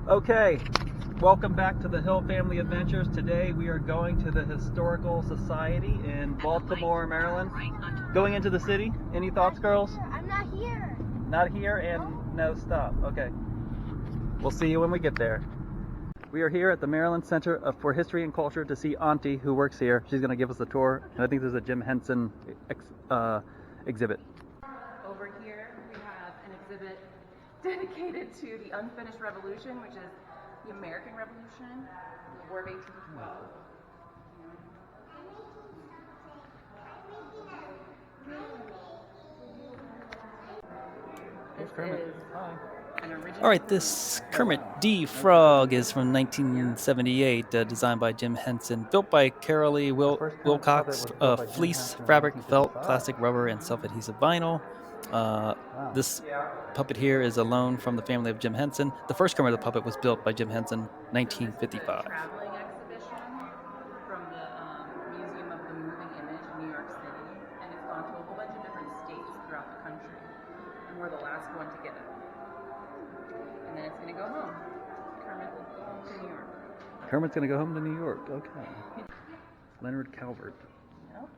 Okay, welcome back to the Hill Family Adventures. Today we are going to the Historical Society in Baltimore, Maryland. Going into the city. Any thoughts, girls? I'm not here. Not here and no stop. Okay. We'll see you when we get there. We are here at the Maryland Center for History and Culture to see Auntie, who works here. She's going to give us a tour. And I think there's a Jim Henson exhibit. Over here we have an exhibit dedicated to the unfinished revolution, which is the American Revolution, the War of 1812. All right, this Kermit D. Frog is from 1978, designed by Jim Henson, built by Carolee Wilcox, fleece, fabric, felt, plastic, rubber, and self-adhesive vinyl. This puppet here is a loan from the family of Jim Henson. The first Kermit the Puppet was built by Jim Henson, 1955. Traveling exhibition from the Museum of the Moving Image in New York City, and it's gone to a whole bunch of different states throughout the country, and we're the last one to get it. And then it's going to go home. Kermit will go home to New York. Kermit's going to go home to New York. Okay. Leonard Calvert. Yep.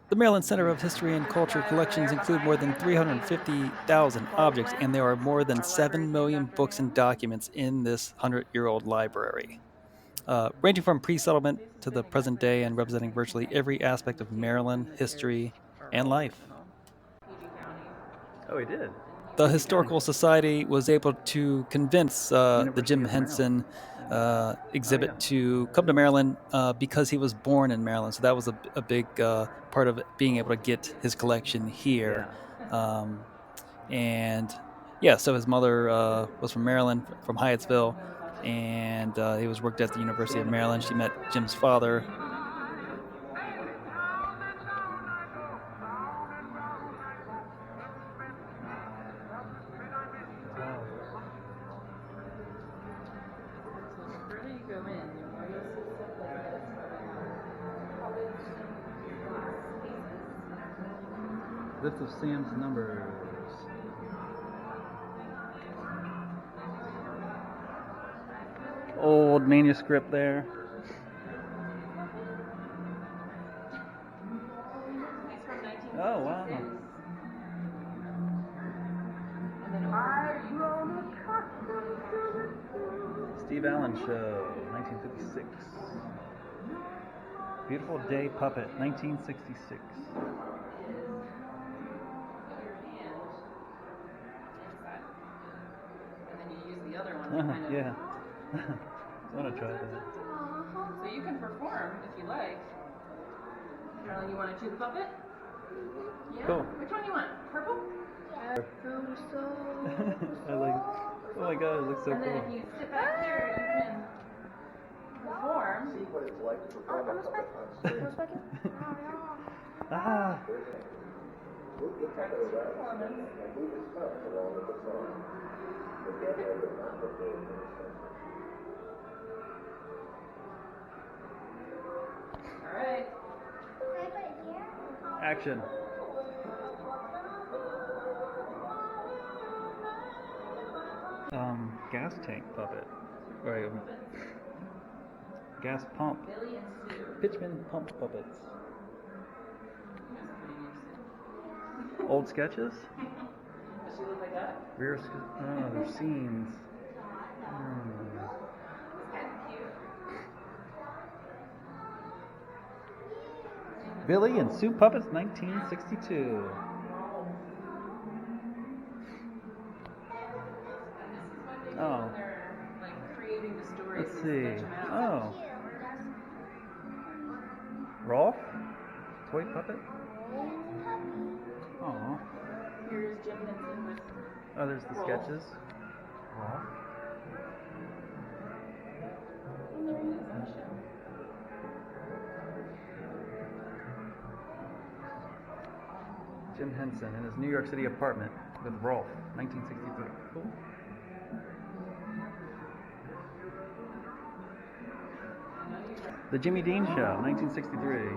The Maryland Center of History and Culture collections include more than 350,000 objects, and there are more than 7 million books and documents in this 100-year-old library. Ranging from pre-settlement to the present day and representing virtually every aspect of Maryland history and life. Oh, he did? The Historical Society was able to convince the Jim Henson exhibit to come to Maryland because he was born in Maryland. So that was a big part of being able to get his collection here. And yeah, so his mother was from Maryland, from Hyattsville, and he was worked at the University of Maryland. She met Jim's father. List of Sam's numbers. Old manuscript there. Oh, wow. And then Steve Allen Show, 1956. Beautiful Day Puppet, 1966. Yeah. I want to try that. So you can perform if you like. Carolyn, you want to chew the puppet? Yeah. Cool. Which one do you want? Purple? I like it. Oh my god, it looks so and cool. And then if you sit back there, you can perform. See what it's like to perform a puppet. Ah. Alright. Action. Gas tank puppet. Right. Gas pump. Billy and Sue. Pitchman pump puppets. Old sketches? Does she look like that? Rear there's scenes. Billy and Sue Puppets, 1962. Oh. Let's see. Oh. Rolf? Toy puppet? Oh. Here's Jim Henson with. Oh, there's the sketches. Rolf. Jim Henson in his New York City apartment with Rolf, 1963. Cool. The Jimmy Dean Show, 1963.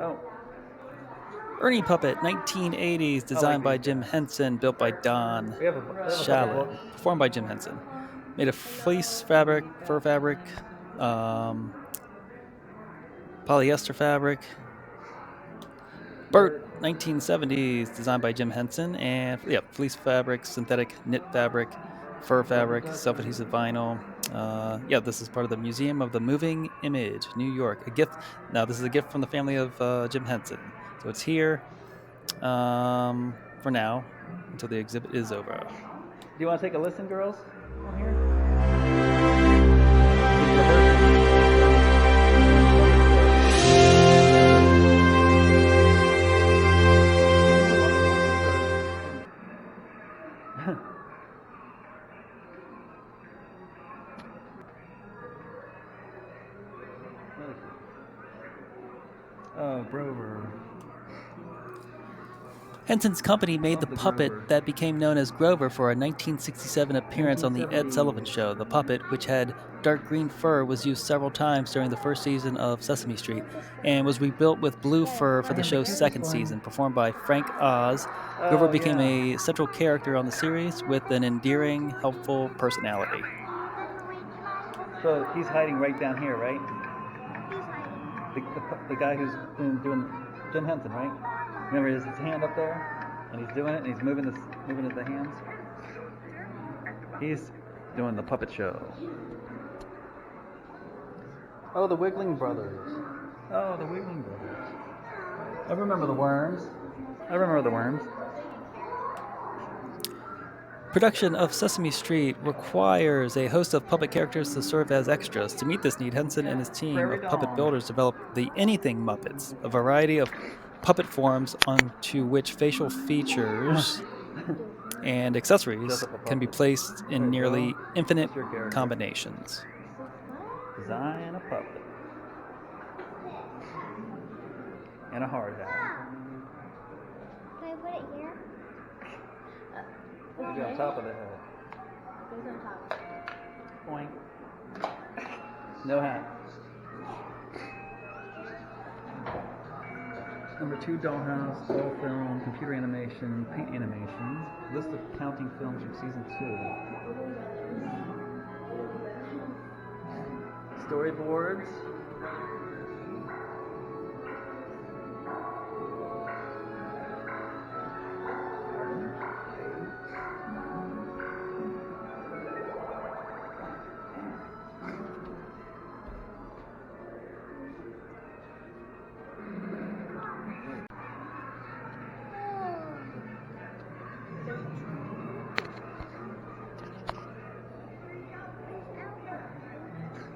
Oh. Ernie Puppet, 1980s, designed by Jim Henson, built by Don We have a couple Shallon, books. performed by Jim Henson. Made of fleece fabric, fur fabric, polyester fabric. Bert, 1970s, designed by Jim Henson, and fleece fabric, synthetic knit fabric, fur fabric, self-adhesive vinyl. This is part of the Museum of the Moving Image, New York. A gift. Now, this is a gift from the family of Jim Henson, so it's here for now until the exhibit is over. Do you want to take a listen, girls? On here? Oh, Grover. Henson's company made the puppet that became known as Grover for a 1967 appearance on The Ed Sullivan Show. The puppet, which had dark green fur, was used several times during the first season of Sesame Street and was rebuilt with blue fur for the show's second season. Performed by Frank Oz, Grover became a central character on the series with an endearing, helpful personality. So he's hiding right down here, right? The guy who's doing Jim Henson, right? Remember his hand up there, and he's doing it, and he's moving the hands. He's doing the puppet show. Oh, the Wiggling Brothers. Oh, the Wiggling Brothers. I remember the worms. Production of Sesame Street requires a host of puppet characters to serve as extras. To meet this need, Henson and his team of puppet builders developed the Anything Muppets, a variety of puppet forms onto which facial features and accessories can be placed in nearly infinite combinations. Design a puppet. And a hard hat. Can I put it here? Maybe on top of the head. Who's on top? Point. No hat. Number 2, Dollhouse, doll film, computer animation, paint animation. List of counting films from season 2. Storyboards.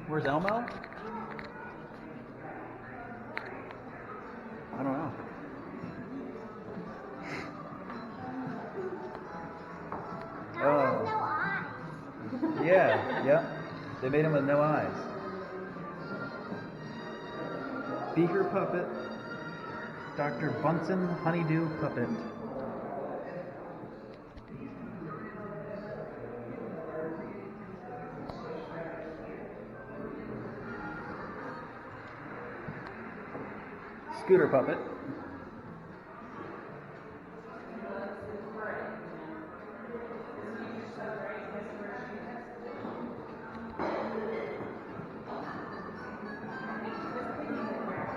Where's Elmo? I don't know. Now there's no eyes. Yeah. They made him with no eyes. Beaker puppet. Dr. Bunsen Honeydew puppet. Scooter puppet.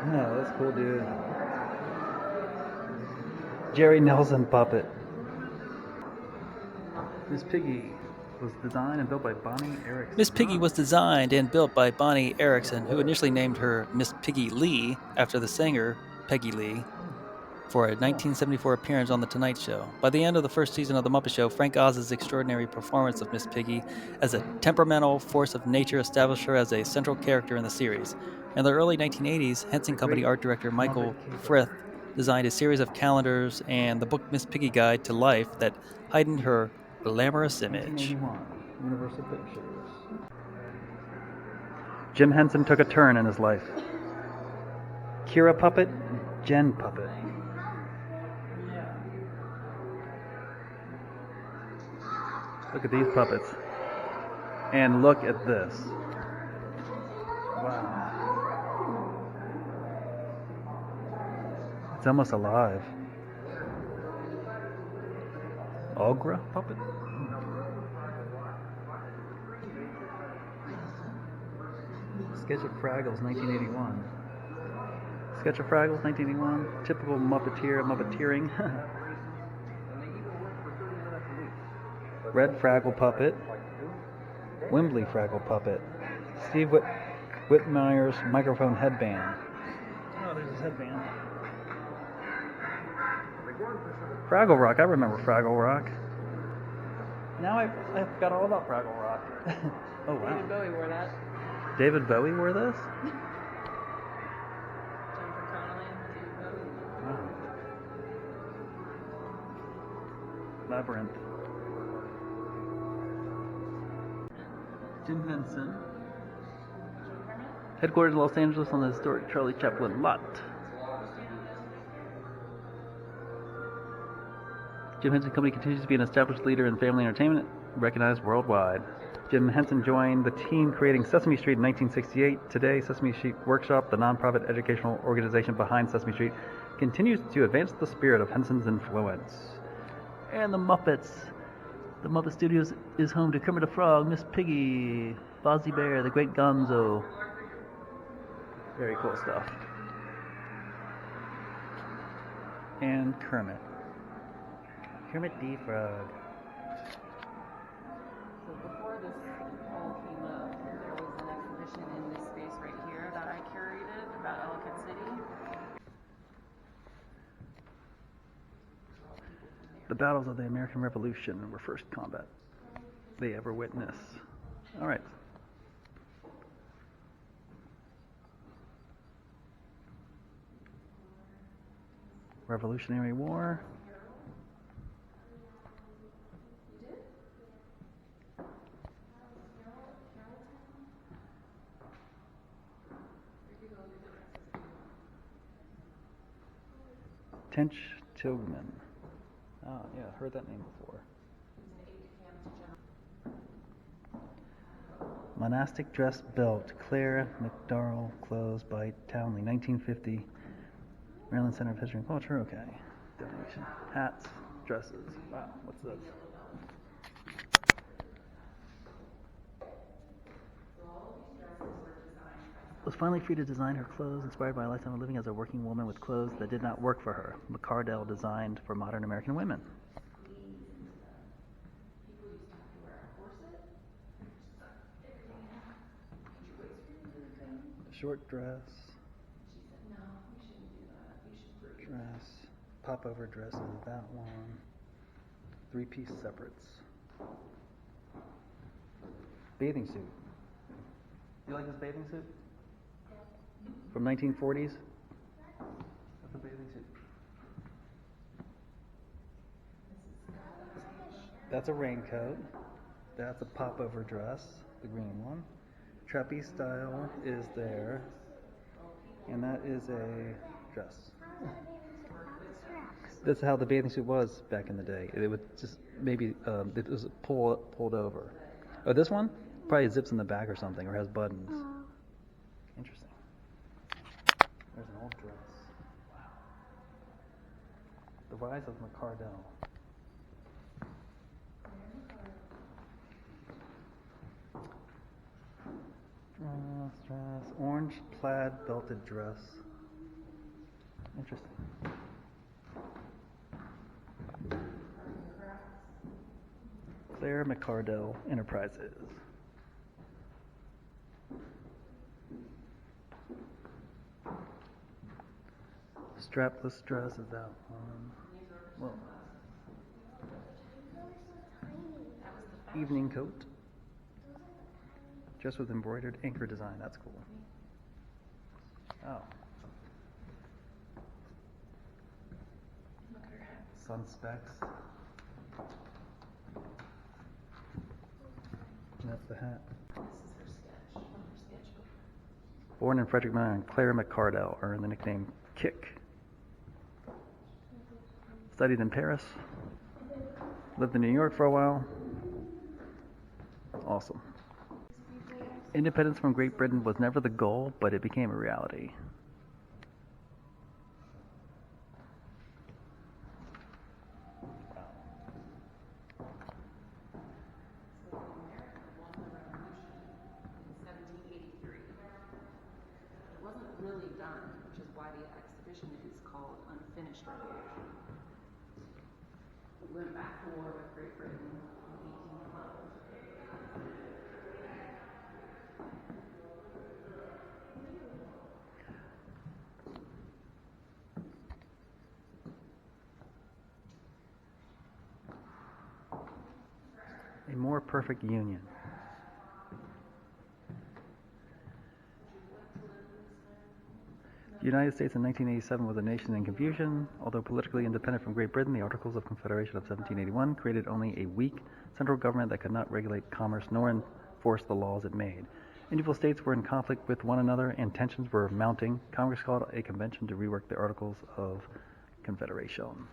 No, that's cool, dude. Jerry Nelson puppet. Miss Piggy was designed and built by Bonnie Erickson. Miss Piggy was designed and built by Bonnie Erickson, who initially named her Miss Piggy Lee after the singer Peggy Lee, for a 1974 appearance on The Tonight Show. By the end of the first season of The Muppet Show, Frank Oz's extraordinary performance of Miss Piggy as a temperamental force of nature established her as a central character in the series. In the early 1980s, Henson Company art director Michael Frith designed a series of calendars and the book Miss Piggy Guide to Life that heightened her glamorous image. 1981, Universal Pictures. Jim Henson took a turn in his life. Kira puppet, Jen puppet. Look at these puppets. And look at this. Wow. It's It's almost alive. Ogra puppet? Sketch of Fraggles, 1981. Sketch of Fraggles, 1981. Typical Muppeteering. Red Fraggle puppet. Wembley Fraggle puppet. Steve Whitmire's microphone headband. Oh, there's his headband. Fraggle Rock, I remember Fraggle Rock. Now I've got all about Fraggle Rock. Oh wow. David Bowie wore that. David Bowie wore this? Jennifer Connelly, David Bowie. Wow. Labyrinth. Jim Henson. Headquartered in Los Angeles on the historic Charlie Chaplin lot. Jim Henson Company continues to be an established leader in family entertainment, recognized worldwide. Jim Henson joined the team creating Sesame Street in 1968. Today, Sesame Street Workshop, the nonprofit educational organization behind Sesame Street, continues to advance the spirit of Henson's influence. And the Muppets. The Muppet Studios is home to Kermit the Frog, Miss Piggy, Fozzie Bear, the Great Gonzo. Very cool stuff. And Kermit. Kermit the Frog. So before this all came up, there was an exhibition in this space right here that I curated about Ellicott City. The battles of the American Revolution were first combat they ever witnessed. All right. Revolutionary War. Tench Tilghman. Oh, yeah, heard that name before. Monastic dress belt, Claire McDarrell, clothes by Townley, 1950. Maryland Center of History and Culture, okay. Donation. Hats, dresses. Wow, what's this? Was finally free to design her clothes, inspired by a lifetime of living as a working woman with clothes that did not work for her. McCardell designed for modern American women. Short dress. Dress. Popover dresses, that one. Three-piece separates. Bathing suit. You like this bathing suit? From 1940s? That's a bathing suit. That's a raincoat. That's a popover dress, the green one. Trapeze style is there. And that is a dress. That's how the bathing suit was back in the day. It would just maybe it was pulled over. Oh, this one probably zips in the back or something, or has buttons. Interesting. There's an old dress. Wow. The rise of McCardell. Dress, orange plaid belted dress. Interesting. Claire McCardell Enterprises. Strapless dress is that one. Whoa. Evening coat. Dress with embroidered anchor design. That's cool. Oh. Sun specs. And that's the hat. Born in Frederick, Maryland, Claire McCardell earned the nickname Kick. Studied in Paris. Lived in New York for a while. Awesome. Independence from Great Britain was never the goal, but it became a reality. exhibition is called Unfinished Revolution. We went back to war with Great Britain in 1812. A more perfect union. The United States in 1987 was a nation in confusion. Although politically independent from Great Britain, the Articles of Confederation of 1781 created only a weak central government that could not regulate commerce nor enforce the laws it made. Individual states were in conflict with one another and tensions were mounting. Congress called a convention to rework the Articles of Confederation.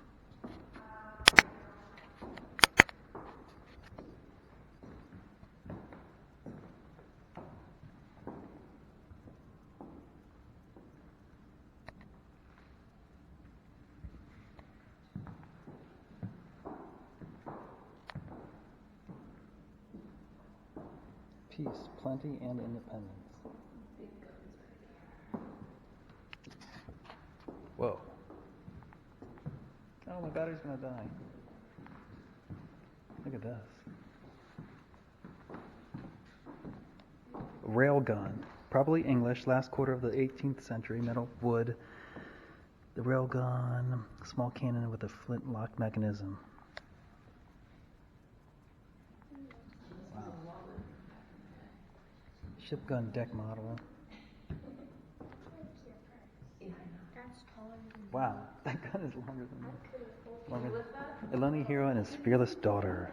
Peace, plenty, and independence. Whoa. Oh, my battery's gonna die. Look at this. Railgun. Probably English, last quarter of the 18th century, metal, wood. The railgun, small cannon with a flintlock mechanism. Ship gun deck model. Wow, that gun is longer than that. A lonely hero and his fearless daughter.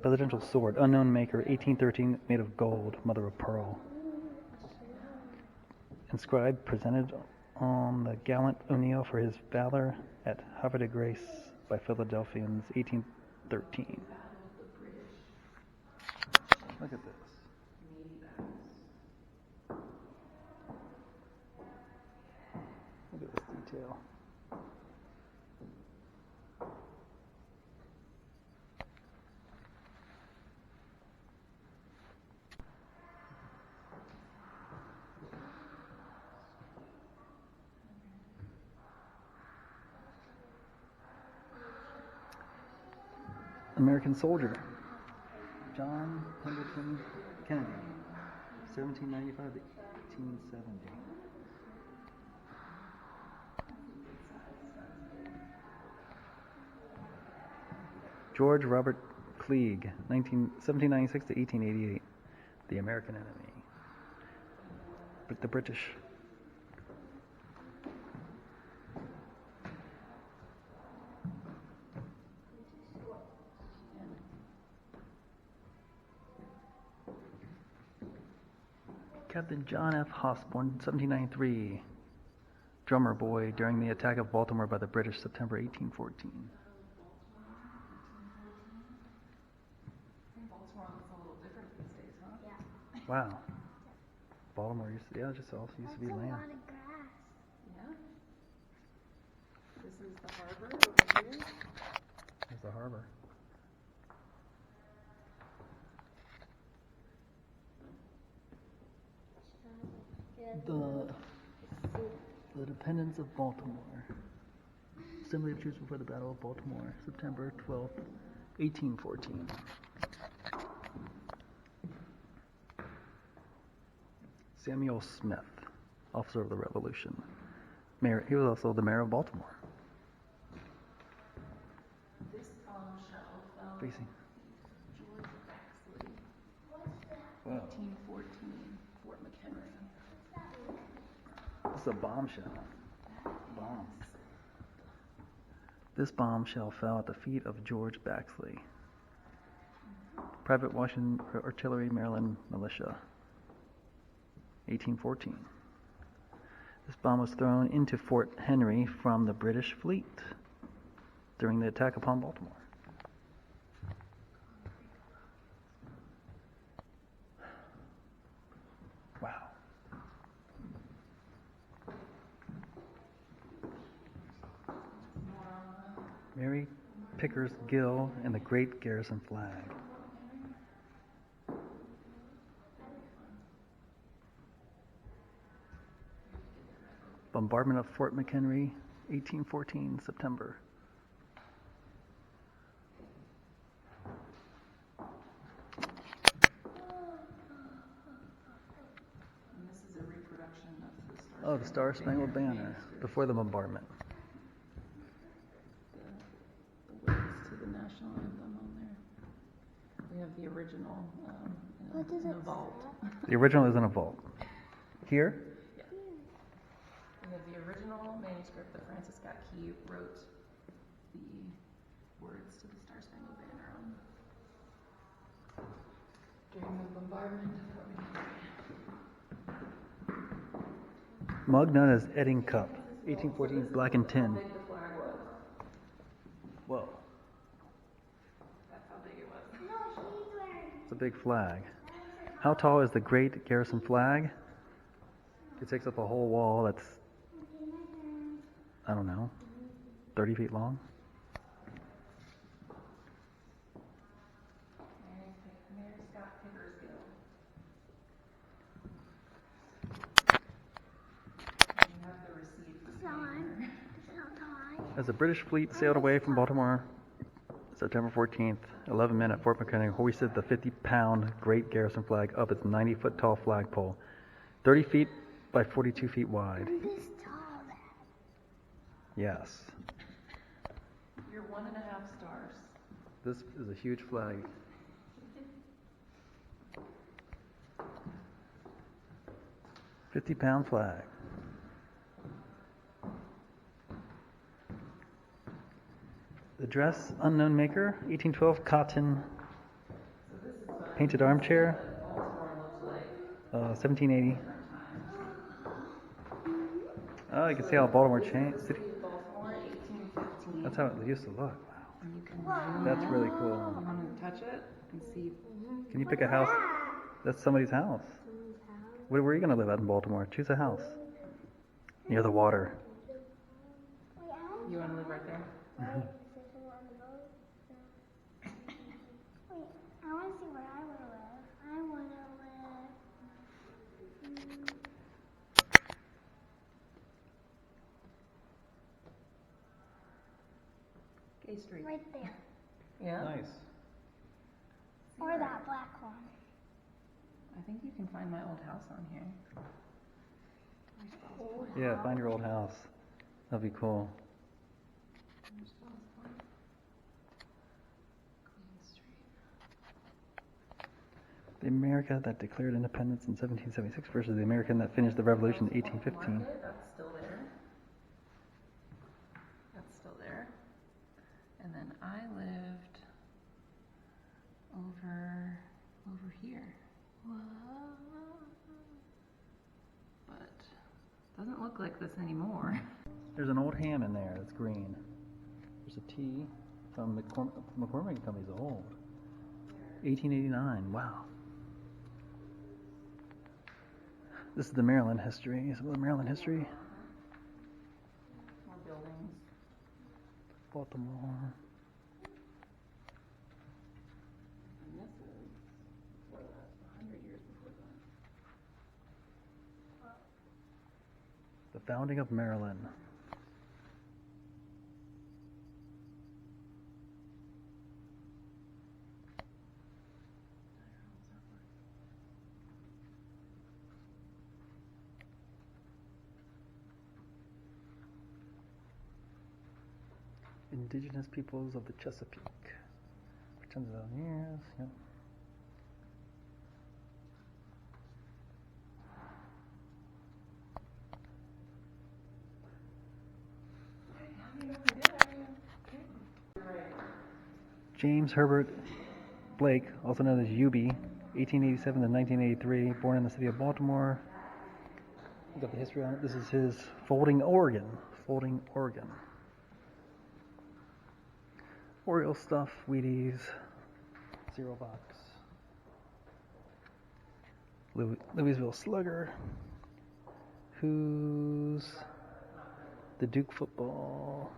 Presidential sword, unknown maker, 1813, made of gold, mother of pearl. Inscribed, presented on the gallant O'Neill for his valor at Havre de Grace by Philadelphians, 1813. Look at this. Look at this detail. American soldier, John Pendleton Kennedy, 1795 to 1870. George Robert Klieg, 1796 to 1888, the American enemy. But the British. Captain John F. Hosborn, 1793, drummer boy during the attack of Baltimore by the British, September 1814. Baltimore looks a little different these days, huh? Yeah. Wow. Baltimore used to, just also used to be That's a land. lot of grass. Yeah. This is the harbor over here. There's the harbor. The Dependence of Baltimore. Assembly of troops before the Battle of Baltimore, September 12th, 1814. Samuel Smith, officer of the Revolution. Mayor, he was also the mayor of Baltimore. This bombshell fell Facing. George Baxley, Wow. 1814, Fort McHenry. This is a bombshell. Bomb. This bombshell fell at the feet of George Baxley, Private Washington Artillery, Maryland Militia, 1814. This bomb was thrown into Fort Henry from the British fleet during the attack upon Baltimore. Wow. Mary Pickers Gill and the Great Garrison Flag. Bombardment of Fort McHenry, 1814, September. And this is a reproduction of the Star Oh, the Star Spangled Banner, before the bombardment. The words to the national anthem on there. We have the original in a vault. The original is in a vault. Here? Yeah. We have the original manuscript that Francis Scott Key wrote the words to the Star Spangled Banner on. During the bombardment of Mug known as Edding Cup, 1814, black and tin. how big the flag was. Whoa, That's how big it was. No, she's wearing. it's a big flag. How tall is the Great Garrison flag? It takes up a whole wall that's, I don't know, 30 feet long? Mary Scott Pickersgill. You have the receipt. It's not time. As the British fleet sailed away from Baltimore, September 14th, 11 men at Fort McHenry hoisted the 50-pound Great Garrison flag up its 90-foot tall flagpole, 30 feet by 42 feet wide. This tall, Dad. Yes, You're 1.5 stars. this is a huge flag. £50 flag. The dress, unknown maker, 1812 cotton painted armchair, 1780. Oh, you can see how Baltimore changed. Baltimore, 1815. That's how it used to look. Wow, And you can zoom that's really in. cool. You want to touch it and see. Can you pick a house? That's somebody's house. Where are you going to live at in Baltimore? Choose a house near the water. You want to live right there? Wait, I want to see where I want to live. I want to live. Gay Street. Right there. Yeah. Nice. Or that black one. I think you can find my old house on here. Yeah, find your old house. That'd be cool. The America that declared independence in 1776 versus the American that finished the revolution in 1815. Market, that's still there. That's still there. And then I lived over here. But doesn't look like this anymore. There's an old ham in there that's green. There's a tea from McCormick Company's old. 1889, wow. This is the Maryland history. Some of the Maryland history. More buildings. Baltimore. And this is 100 years before that. The founding of Maryland. Indigenous peoples of the Chesapeake. For tens of thousands of years. Yep. James Herbert Blake, also known as Yubi, 1887 to 1983, born in the city of Baltimore. You got the history on it. This is his folding organ. Folding organ. Oriole stuff, Wheaties, cereal box. Louisville Slugger. Who's the Duke football?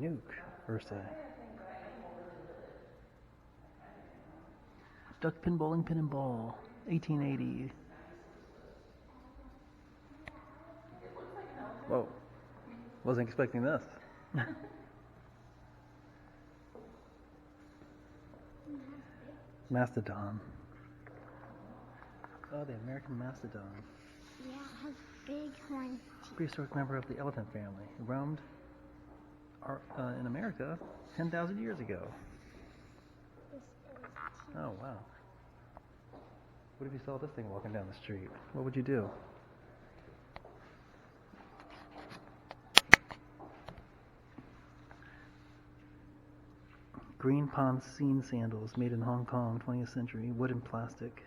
Nuke Ursay. Duck pin bowling pin and ball, 1880. Whoa. Wasn't expecting this. Mastodon. Oh, the American mastodon. Yeah, it has big horns. Prehistoric member of the elephant family. Roamed in America 10,000 years ago. Oh, wow. What if you saw this thing walking down the street? What would you do? Green pond scene sandals made in Hong Kong, 20th century, wood and plastic.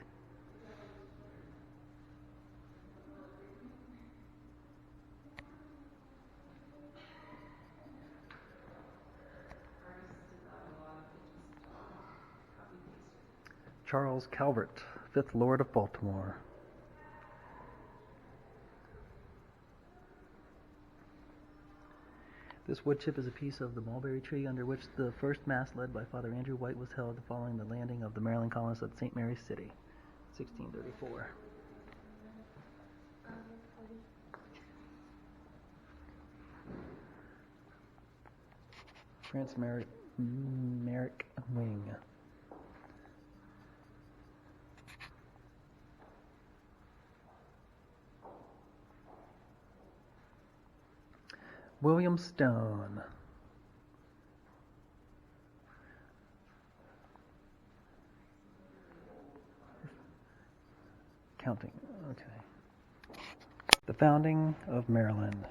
Charles Calvert, 5th Lord of Baltimore. This wood chip is a piece of the mulberry tree under which the first mass led by Father Andrew White was held following the landing of the Maryland colonists at St. Mary's City, 1634. France Merrick Wing. William Stone. Counting, okay. The founding of Maryland.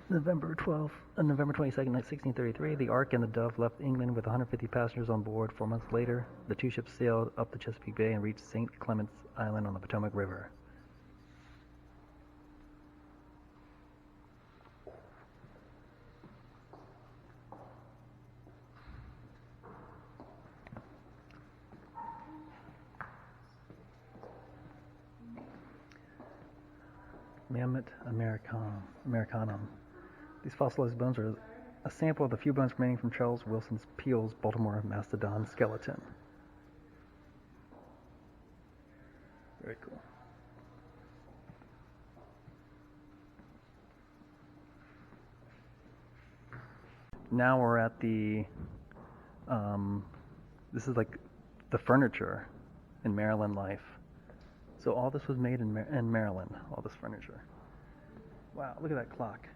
November 22nd, 1633, the Ark and the Dove left England with 150 passengers on board. 4 months later, the two ships sailed up the Chesapeake Bay and reached St. Clement's Island on the Potomac River. Mammoth Americanum. These fossilized bones are a sample of the few bones remaining from Charles Wilson Peale's Baltimore mastodon skeleton. Very cool. Now we're at the, this is like the furniture in Maryland life. So all this was made in Maryland, all this furniture. Wow, look at that clock.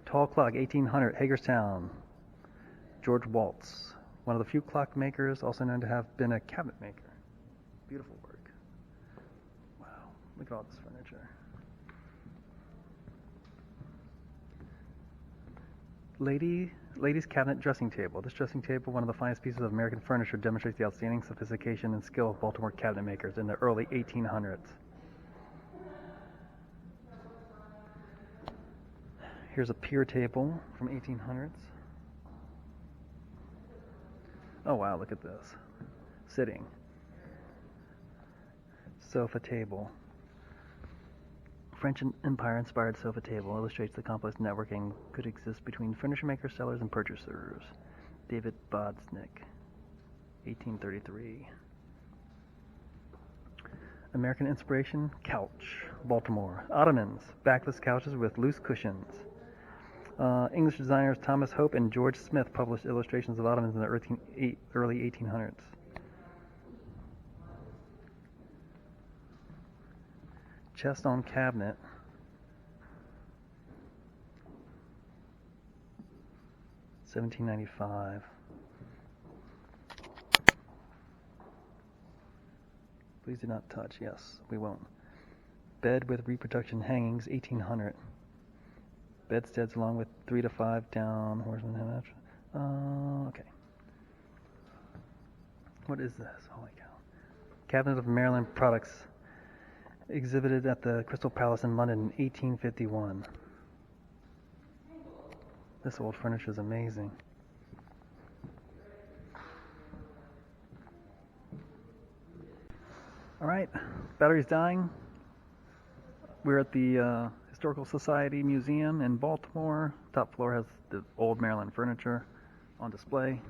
Tall clock, 1800, Hagerstown. George Waltz, one of the few clock makers, also known to have been a cabinet maker. Beautiful work. Wow, look at all this furniture. Ladies' cabinet dressing table. This dressing table, one of the finest pieces of American furniture, demonstrates the outstanding sophistication and skill of Baltimore cabinet makers in the early 1800s. Here's a pier table from 1800s. Oh wow, look at this. Sitting. Sofa table. French Empire-inspired sofa table illustrates the complex networking could exist between furniture makers, sellers, and purchasers. David Bodsnick, 1833. American inspiration, couch, Baltimore. Ottomans, backless couches with loose cushions. English designers Thomas Hope and George Smith published illustrations of ottomans in the early 1800s. Chest on cabinet. $17.95. Please do not touch. Yes, we won't. Bed with reproduction hangings, 1800. Bedsteads along with 3 to 5 down horseman. Okay. What is this? Holy cow. Cabinet of Maryland products exhibited at the Crystal Palace in London in 1851. This old furniture is amazing. All right, battery's dying. We're at the Historical Society Museum in Baltimore. Top floor has the old Maryland furniture on display.